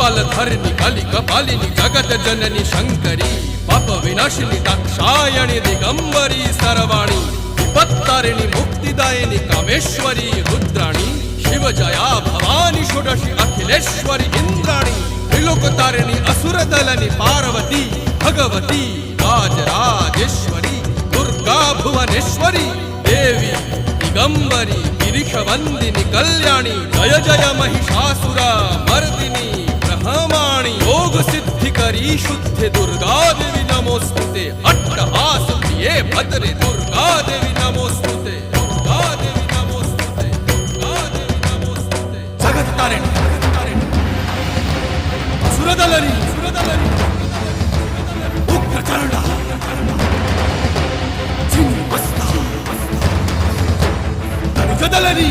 कपालधरिणि कलि कपालिनि जगत जननी शंकरी पाप विनाशिनी दाक्षायणी दिगंबरी सर्वाणी विपत्तारिणी मुक्तिदायिनी कामेश्वरी रुद्राणी शिव जया भवानी षोडशी अखिलेश्वरी इंद्राणी त्रिलोकतारिणी असुरदलनि पार्वती भगवती राजराजेश्वरी दुर्गा भुवनेश्वरी देवी दिगंबरी गिरिशवंदिनी कल्याणी जय जय महिषासुर मर्दिनी ब्रह्माणी योग सिद्धिकरी शुद्धि दुर्गा देवी नमोस्तुते अट्टहास प्रिये भद्रे दुर्गा देवी नमोस्तुते दुर्गा देवी नमोस्तुते दुर्गा देवी नमोस्तुते जगत तारिणी सुरदलनी उग्रचरणा चिन्मस्ता जदलनी